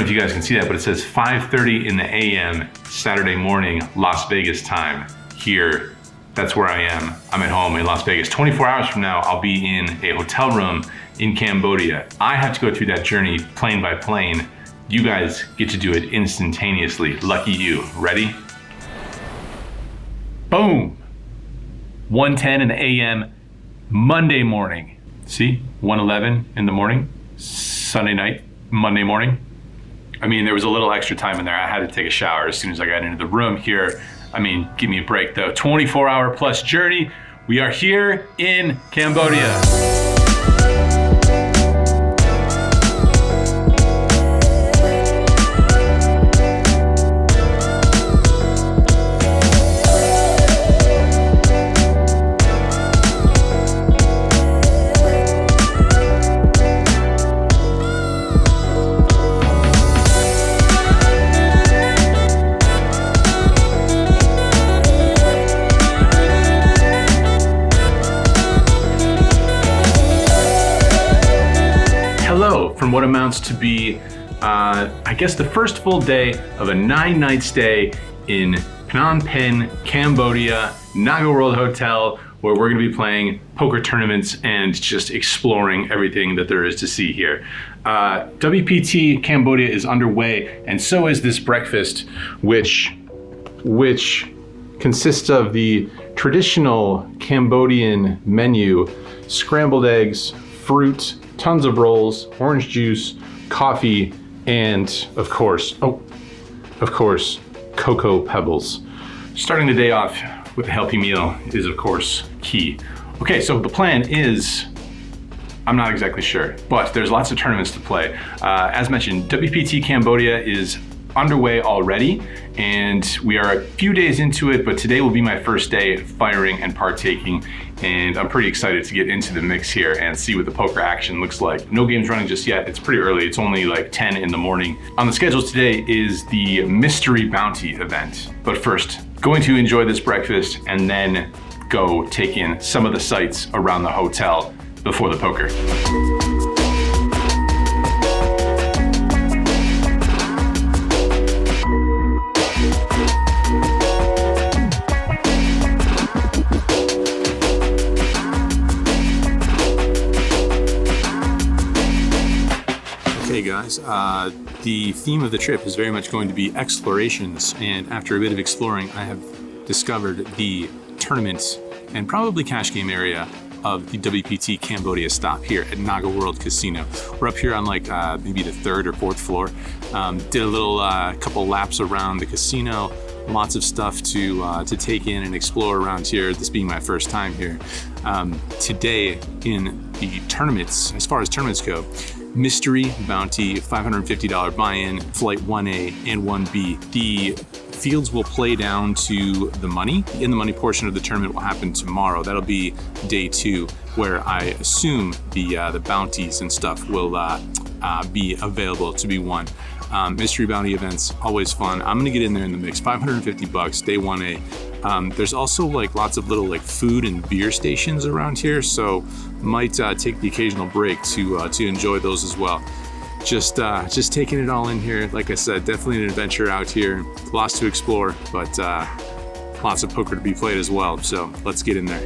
know if you guys can see that, but it says 5:30 in the AM, Saturday morning, Las Vegas time here. That's where I am. I'm at home in Las Vegas. 24 hours from now, I'll be in a hotel room in Cambodia. I have to go through that journey plane by plane. You guys get to do it instantaneously. Lucky you. Ready? Boom! 1:10 in the AM, Monday morning. See, 1:11 in the morning, Sunday night, Monday morning. I mean, there was a little extra time in there. I had to take a shower as soon as I got into the room here. I mean, give me a break though. 24-hour plus journey. We are here in Cambodia. From what amounts to be, I guess the first full day of a 9-night stay in Phnom Penh, Cambodia, Naga World Hotel, where we're gonna be playing poker tournaments and just exploring everything that there is to see here. WPT Cambodia is underway, and so is this breakfast, which consists of the traditional Cambodian menu: scrambled eggs, fruit, tons of rolls, orange juice, coffee, and of course, cocoa pebbles. Starting the day off with a healthy meal is of course key. Okay, so the plan is, I'm not exactly sure, but there's lots of tournaments to play. As mentioned, WPT Cambodia is underway already, and we are a few days into it, but today will be my first day firing and partaking, and I'm pretty excited to get into the mix here and see what the poker action looks like. No games running just yet. It's pretty early. It's only like 10 in the morning. On the schedule today is the Mystery Bounty event. But first, going to enjoy this breakfast and then go take in some of the sights around the hotel before the poker. Hey guys, the theme of the trip is very much going to be explorations, and after a bit of exploring, I have discovered the tournament and probably cash game area of the WPT Cambodia stop here at Naga World Casino. We're up here on like maybe the 3rd or 4th floor. Did a little couple laps around the casino. Lots of stuff to take in and explore around here, this being my first time here. Today in the tournaments, as far as tournaments go, Mystery Bounty, $550 buy-in, Flight 1A and 1B. The fields will play down to the money. In the money portion of the tournament will happen tomorrow. That'll be day 2, where I assume the bounties and stuff will be available to be won. Mystery Bounty events, always fun. I'm gonna get in there in the mix. $550, day 1A. There's also like lots of little like food and beer stations around here, so might take the occasional break to enjoy those as well. Just taking it all in here. Like I said, definitely an adventure out here. Lots to explore, but lots of poker to be played as well. So let's get in there.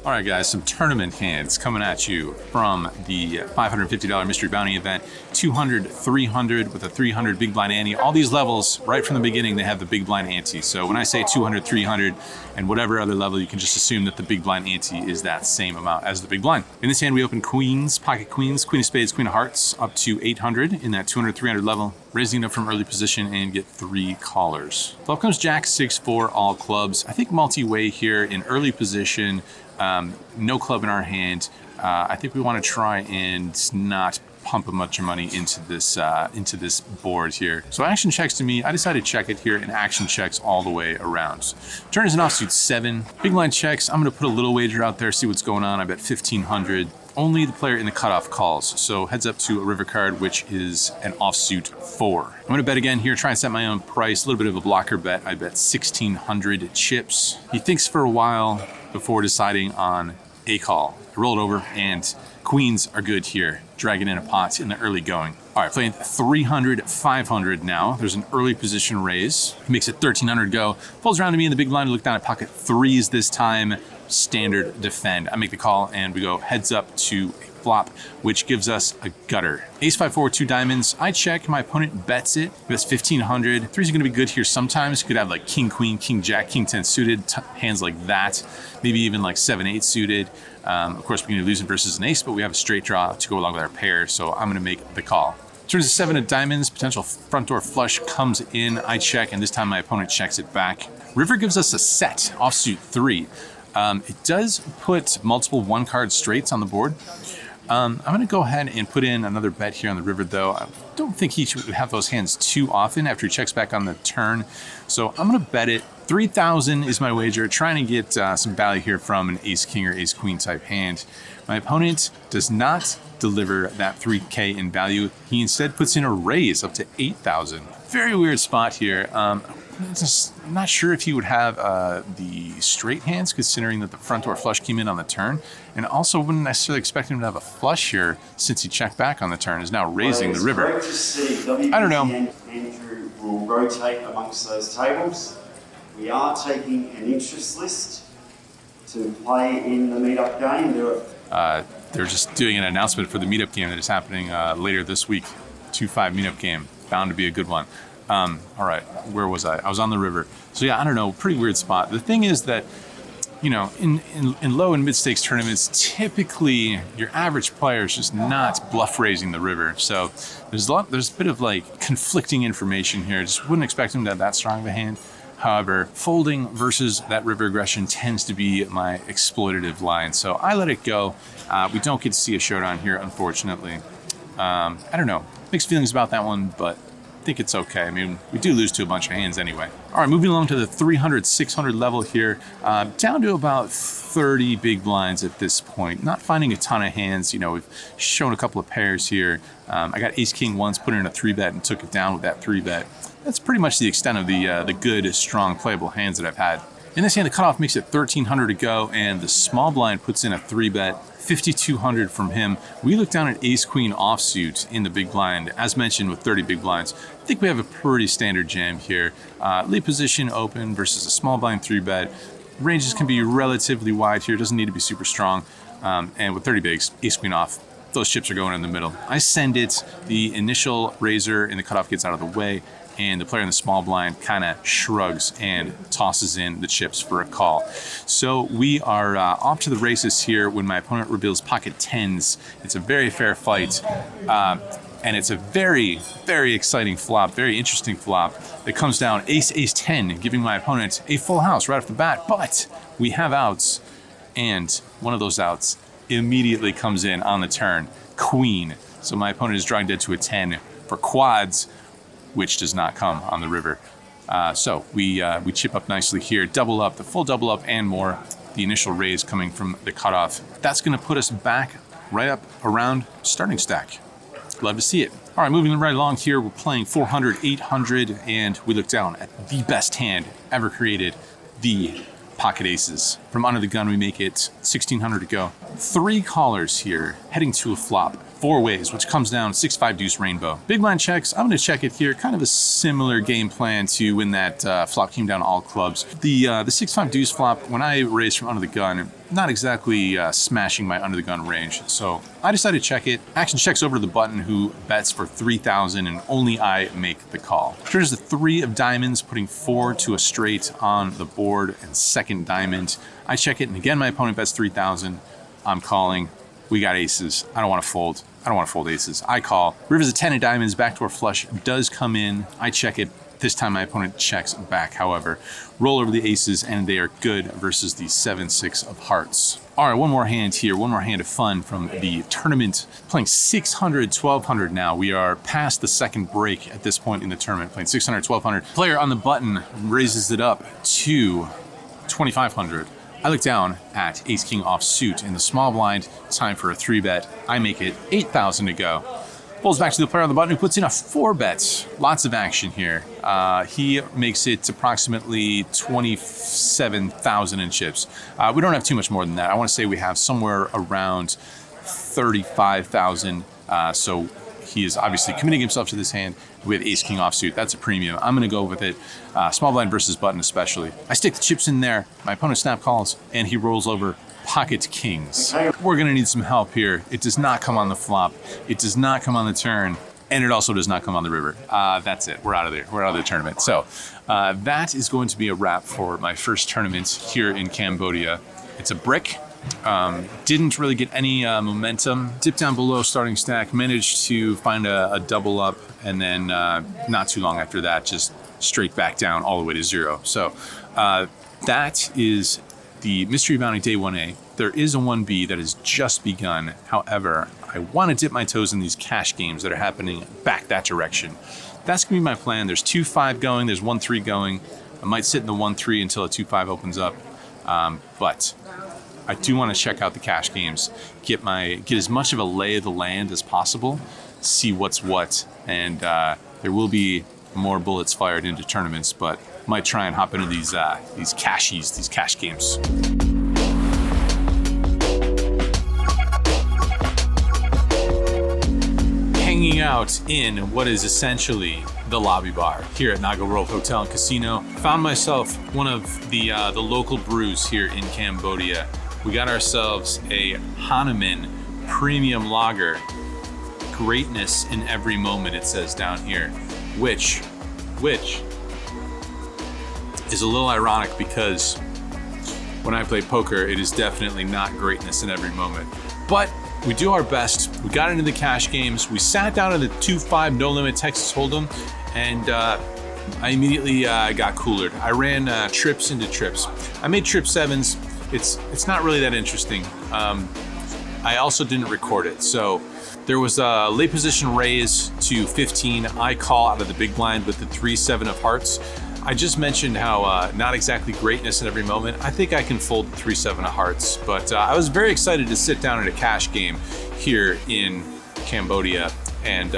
All right guys, some tournament hands coming at you from the $550 Mystery Bounty event, 200, 300 with a 300 big blind ante. All these levels, right from the beginning, they have the big blind ante. So when I say 200, 300, and whatever other level, you can just assume that the big blind ante is that same amount as the big blind. In this hand, we open queens, pocket queens, queen of spades, queen of hearts, up to 800 in that 200, 300 level, raising up from early position and get 3 callers. Flop comes jack, 6-4, all clubs. I think multi-way here in early position. No club in our hand. I think we want to try and not pump a bunch of money into this board here. So action checks to me. I decided to check it here, and action checks all the way around. Turn is an offsuit 7. Big blind checks. I'm going to put a little wager out there, see what's going on. I bet 1,500. only the player in the cutoff calls. So heads up to a river card, which is an offsuit 4. I'm going to bet again here, try and set my own price. A little bit of a blocker bet. I bet 1,600 chips. He thinks for a while before deciding on a call. I roll it over, and queens are good here. Dragging in a pot in the early going. All right, playing 300, 500 now. There's an early position raise. He makes it 1,300 go. Folds around to me in the big blind. We look down at pocket 3s this time. Standard defend. I make the call, and we go heads up to a flop, which gives us a gutter. Ace 5 4 2 diamonds. I check. My opponent bets it. That's 1,500. Threes are going to be good here sometimes. You could have like king queen, king jack, king 10 suited, hands like that. Maybe even like 7 8 suited. Of course, we're going to be losing versus an ace, but we have a straight draw to go along with our pair, so I'm going to make the call. Turns to 7 of diamonds. Potential front door flush comes in. I check, and this time my opponent checks it back. River gives us a set, offsuit 3. It does put multiple 1-card straights on the board. I'm going to go ahead and put in another bet here on the river, though. I don't think he should have those hands too often after he checks back on the turn. So I'm going to bet it. 3,000 is my wager, trying to get some value here from an ace-king or ace-queen type hand. My opponent does not deliver that 3K in value. He instead puts in a raise up to 8,000. Very weird spot here. I'm not sure if he would have the straight hands, considering that the front door flush came in on the turn, and also wouldn't necessarily expect him to have a flush here since he checked back on the turn, is now raising the river. I don't know. Andrew will rotate amongst those tables. We are taking an interest list to play in the meetup game. They're just doing an announcement for the meetup game that is happening later this week. 2-5 meetup game, bound to be a good one. All right, where was I? I was on the river. So yeah, I don't know, pretty weird spot. The thing is that, you know, in low and mid stakes tournaments, typically your average player is just not bluff raising the river. So there's a bit of like conflicting information here. Just wouldn't expect him to have that strong of a hand. However, folding versus that river aggression tends to be my exploitative line. So I let it go. We don't get to see a showdown here, unfortunately. I don't know, mixed feelings about that one, but I think it's okay. I mean, we do lose to a bunch of hands anyway. All right, moving along to the 300, 600 level here, down to about 30 big blinds at this point. Not finding a ton of hands. You know, we've shown a couple of pairs here. I got ace king once, put in a 3-bet and took it down with that 3-bet. That's pretty much the extent of the good, strong, playable hands that I've had. In this hand, the cutoff makes it 1,300 to go, and the small blind puts in a 3-bet, 5,200 from him. We look down at ace-queen offsuit in the big blind. As mentioned, with 30 big blinds, I think we have a pretty standard jam here. Lead position open versus a small blind 3-bet. Ranges can be relatively wide here, doesn't need to be super strong. And with 30 bigs, ace-queen off, those chips are going in the middle. I send it, the initial raiser in the cutoff gets out of the way, and the player in the small blind kind of shrugs and tosses in the chips for a call. So we are off to the races here when my opponent reveals pocket 10s. It's a very fair fight, and it's a very, very exciting flop, very interesting flop that comes down ace, ace 10, giving my opponent a full house right off the bat. But we have outs, and one of those outs immediately comes in on the turn, queen. So my opponent is drawing dead to a 10 for quads, which does not come on the river. So we chip up nicely here, double up, the full double up and more, the initial raise coming from the cutoff. That's gonna put us back right up around starting stack. Love to see it. All right, moving right along here, we're playing 400, 800, and we look down at the best hand ever created, the pocket aces. From under the gun, we make it 1,600 to go. 3 callers here, heading to a flop. 4 ways, which comes down 6-5 deuce rainbow. Big blind checks. I'm going to check it here. Kind of a similar game plan to when that flop came down all clubs. The 6-5 deuce flop, when I raised from under the gun, not exactly smashing my under the gun range. So I decided to check it. Action checks over to the button who bets for 3,000, and only I make the call. Turns the 3 of diamonds, putting 4 to a straight on the board and second diamond. I check it, and again my opponent bets 3,000. I'm calling. We got aces. I don't want to fold. I don't want to fold aces. I call. River's a 10 of diamonds. Backdoor flush does come in. I check it. This time my opponent checks back, however. Roll over the aces, and they are good versus the 7-6 of hearts. All right, one more hand here. One more hand of fun from the tournament. Playing 600, 1,200 now. We are past the second break at this point in the tournament. Playing 600, 1,200. Player on the button raises it up to 2,500. I look down at ace king offsuit in the small blind. Time for a 3-bet. I make it 8,000 to go. Pulls back to the player on the button who puts in a 4-bet. Lots of action here. He makes it approximately 27,000 in chips. We don't have too much more than that. I want to say we have somewhere around 35,000. So he is obviously committing himself to this hand with ace king offsuit. That's a premium. I'm going to go with it. Small blind versus button especially. I stick the chips in there. My opponent snap calls and he rolls over pocket kings. We're going to need some help here. It does not come on the flop. It does not come on the turn. And it also does not come on the river. That's it. We're out of there. We're out of the tournament. So that is going to be a wrap for my first tournament here in Cambodia. It's a brick. Didn't really get any momentum. Dipped down below starting stack. Managed to find a double up. And then not too long after that, just straight back down all the way to 0. So that is the Mystery Bounty Day 1A. There is a 1B that has just begun. However, I want to dip my toes in these cash games that are happening back that direction. That's going to be my plan. There's 2-5 going. There's 1-3 going. I might sit in the 1-3 until a 2-5 opens up. But I do want to check out the cash games, get as much of a lay of the land as possible, see what's what, and there will be more bullets fired into tournaments, but might try and hop into these cashies, these cash games. Hanging out in what is essentially the lobby bar here at Naga World Hotel and Casino. Found myself one of the local brews here in Cambodia. We got ourselves a Hanuman premium lager. Greatness in every moment, it says down here, which is a little ironic because when I play poker, it is definitely not greatness in every moment. But we do our best. We got into the cash games. We sat down in the 2-5 no limit Texas Hold'em, and I immediately got coolered. I ran trips into trips. I made trip 7s. It's not really that interesting. I also didn't record it, so there was a late position raise to 15. I call out of the big blind with the 3-7 of hearts. I just mentioned how not exactly greatness in every moment. I think I can fold the 3-7 of hearts, but I was very excited to sit down at a cash game here in Cambodia and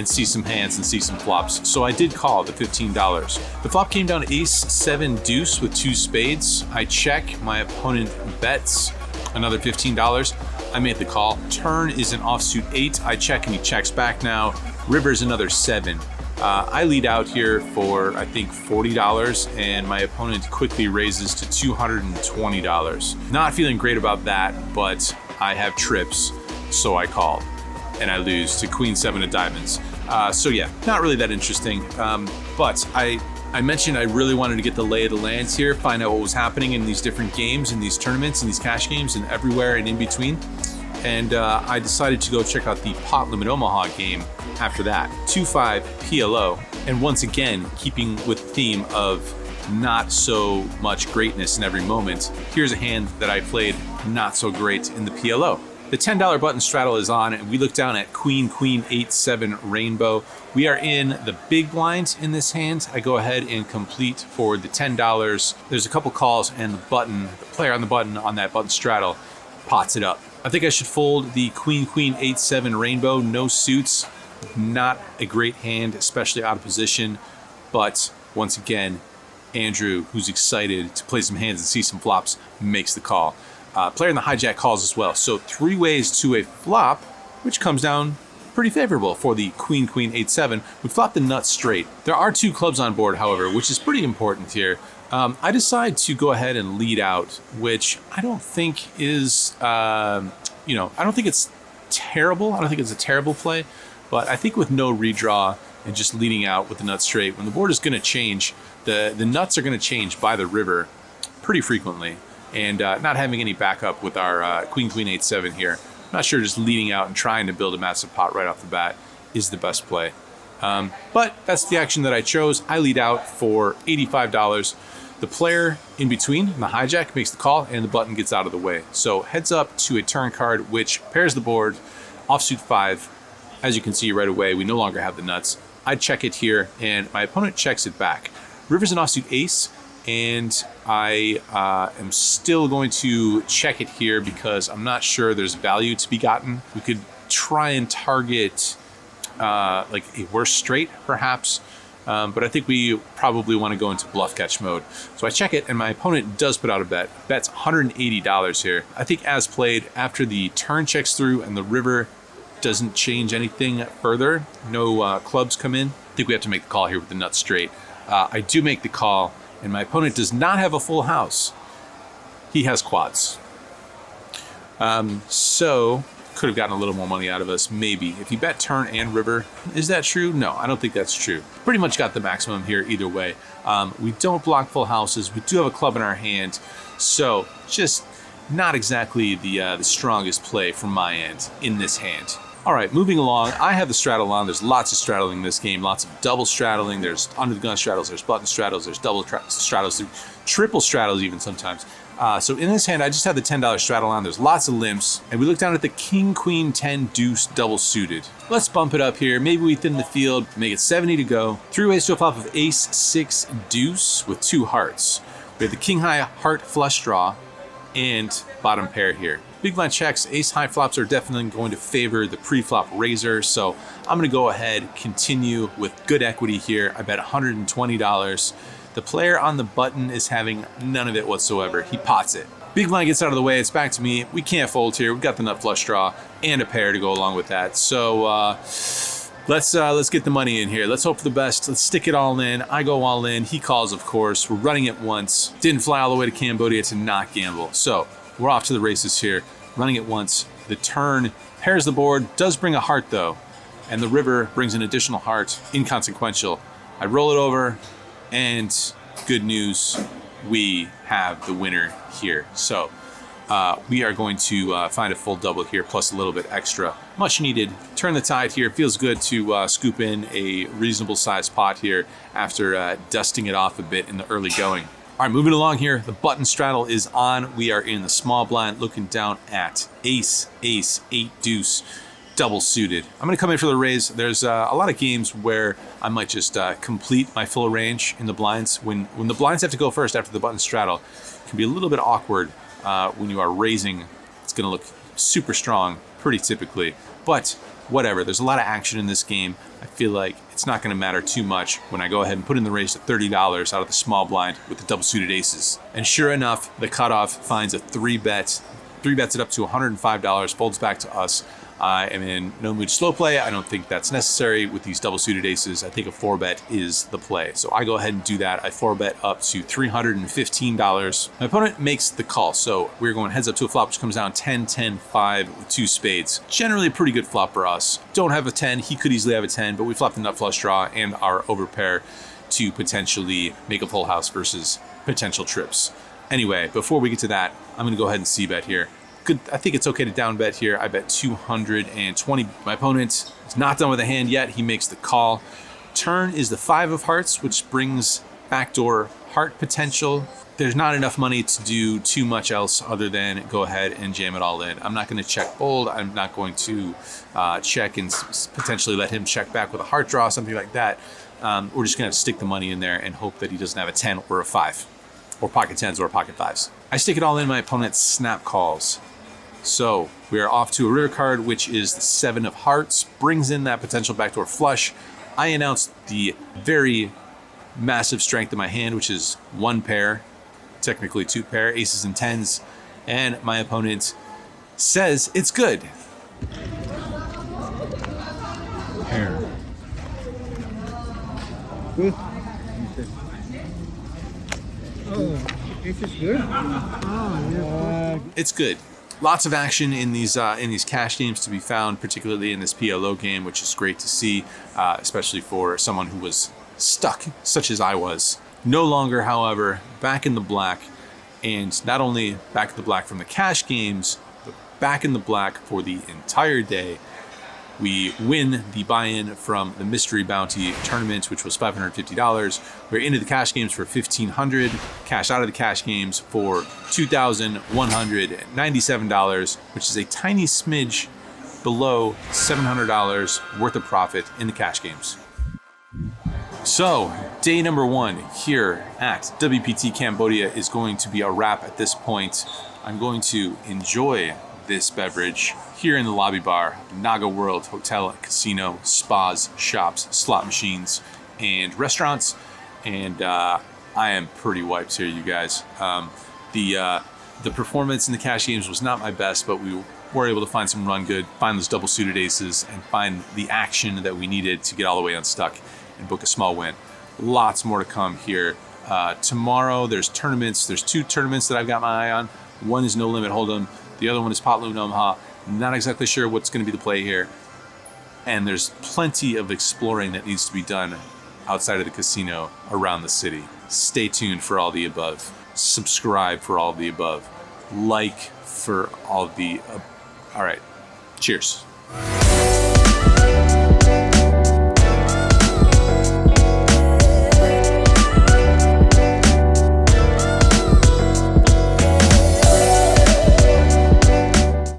see some hands and see some flops. So I did call the $15. The flop came down ace 7 deuce with 2 spades. I check, my opponent bets another $15. I made the call. Turn is an offsuit 8. I check and he checks back now. River's another 7. I lead out here for, I think, $40, and my opponent quickly raises to $220. Not feeling great about that, but I have trips, so I call, and I lose to Queen 7 of diamonds. So yeah, not really that interesting, but I mentioned I really wanted to get the lay of the lands here, find out what was happening in these different games, in these tournaments, in these cash games, and everywhere and in between. And I decided to go check out the Pot Limit Omaha game after that. 2-5 PLO, and once again, keeping with the theme of not so much greatness in every moment, here's a hand that I played not so great in the PLO. The $10 button straddle is on, and we look down at Queen 8-7 Rainbow. We are in the big blind in this hand. I go ahead and complete for the $10. There's a couple calls, and the player on the button on that button straddle pots it up. I think I should fold the Queen 8-7 Rainbow, no suits. Not a great hand, especially out of position, but once again, Andrew, who's excited to play some hands and see some flops, makes the call. Player in the hijack calls as well. So 3 ways to a flop, which comes down pretty favorable for the Queen 8-7. We flop the nuts straight. There are 2 clubs on board, however, which is pretty important here. I decide to go ahead and lead out, which I don't think is, I don't think it's terrible. I don't think it's a terrible play. But I think with no redraw and just leading out with the nuts straight, when the board is going to change, the nuts are going to change by the river pretty frequently. And not having any backup with our Queen 8-7 here, I'm not sure just leading out and trying to build a massive pot right off the bat is the best play. But that's the action that I chose. I lead out for $85. The player in between, the hijack, makes the call and the button gets out of the way. So heads up to a turn card, which pairs the board, offsuit 5. As you can see right away, we no longer have the nuts. I check it here, and my opponent checks it back. River's an offsuit ace. and I am still going to check it here because I'm not sure there's value to be gotten. We could try and target like a worse straight, perhaps. But I think we probably want to go into bluff catch mode. So I check it, and my opponent does put out a bet. Bet's $180 here. I think as played, after the turn checks through and the river doesn't change anything further, no clubs come in, I think we have to make the call here with the nut straight. I do make the call, and my opponent does not have a full house. He has quads. So could have gotten a little more money out of us, maybe. If you bet turn and river, is that true? No, I don't think that's true. Pretty much got the maximum here either way. We don't block full houses. We do have a club in our hand, so just not exactly the strongest play from my end in this hand. All right, moving along, I have the straddle on. There's lots of straddling in this game, lots of double straddling. There's under the gun straddles, there's button straddles, there's double straddles, triple straddles even sometimes. So in this hand, I just have the $10 straddle on. There's lots of limps, and we look down at the king, queen, 10, deuce, double suited. Let's bump it up here. Maybe we thin the field, make it 70 to go. Three ways to a flop of ace, 6, deuce with 2 hearts. We have the king high heart flush draw and bottom pair here. Big blind checks, ace high flops are definitely going to favor the pre-flop raiser, so I'm going to go ahead, continue with good equity here. I bet $120. The player on the button is having none of it whatsoever. He pots it. Big blind gets out of the way. It's back to me. We can't fold here. We've got the nut flush draw and a pair to go along with that. So let's get the money in here. Let's hope for the best. Let's stick it all in. I go all in. He calls, of course. We're running it once. Didn't fly all the way to Cambodia to not gamble. So we're off to the races here. Running it once. The turn pairs the board. Does bring a heart though, and the river brings an additional heart. Inconsequential. I roll it over. And good news, we have the winner here. So we are going to find a full double here, plus a little bit extra. Much needed. Turn the tide here. Feels good to scoop in a reasonable sized pot here after dusting it off a bit in the early going. All right, moving along here. The button straddle is on. We are in the small blind looking down at ace, ace, 8, deuce. Double suited. I'm going to come in for the raise. There's a lot of games where I might just complete my full range in the blinds. When the blinds have to go first after the button straddle, it can be a little bit awkward when you are raising. It's going to look super strong pretty typically, but whatever. There's a lot of action in this game. I feel like it's not going to matter too much when I go ahead and put in the raise to $30 out of the small blind with the double suited aces. And sure enough, the cutoff finds a 3-bet. 3-bets it up to $105, folds back to us. I am in no mood to slow play. I don't think that's necessary with these double suited aces. I think a 4-bet is the play. So I go ahead and do that. I 4-bet up to $315. My opponent makes the call. So we're going heads up to a flop, which comes down 10, 10, 5 with 2 spades. Generally a pretty good flop for us. Don't have a 10. He could easily have a 10, but we flopped the nut flush draw and our overpair to potentially make a full house versus potential trips. Anyway, before we get to that, I'm going to go ahead and c-bet here. I think it's okay to down bet here. I bet 220. My opponent is not done with the hand yet. He makes the call. Turn is the 5 of hearts, which brings backdoor heart potential. There's not enough money to do too much else other than go ahead and jam it all in. I'm not going to check fold. I'm not going to check and potentially let him check back with a heart draw, something like that. We're just going to stick the money in there and hope that he doesn't have a 10 or a 5, or pocket 10s or pocket 5s. I stick it all in. My opponent's snap calls. So we are off to a river card, which is the 7 of hearts, brings in that potential backdoor flush. I announce the very massive strength of my hand, which is 1 pair, technically 2 pair, aces and 10s, and my opponent says it's good. Pair. Good. Oh, this is good. It's good. Lots of action in these cash games to be found, particularly in this PLO game, which is great to see, especially for someone who was stuck, such as I was. No longer, however, back in the black, and not only back in the black from the cash games, but back in the black for the entire day. We win the buy-in from the Mystery Bounty tournament, which was $550. We're into the cash games for $1,500. Cash out of the cash games for $2,197, which is a tiny smidge below $700 worth of profit in the cash games. So, day number 1 here at WPT Cambodia is going to be a wrap at this point. I'm going to enjoy this beverage here in the lobby bar, Naga World Hotel and Casino, spas, shops, slot machines, and restaurants. And I am pretty wiped here, you guys. The performance in the cash games was not my best, but we were able to find some run good, find those double suited aces, and find the action that we needed to get all the way unstuck and book a small win. Lots more to come here. Tomorrow there's tournaments. There's 2 tournaments that I've got my eye on. One is No Limit Hold'em. The other one is Pot Loom Nomha. Not exactly sure what's going to be the play here. And there's plenty of exploring that needs to be done outside of the casino around the city. Stay tuned for all the above. Subscribe for all the above. Like for all the... all right. Cheers.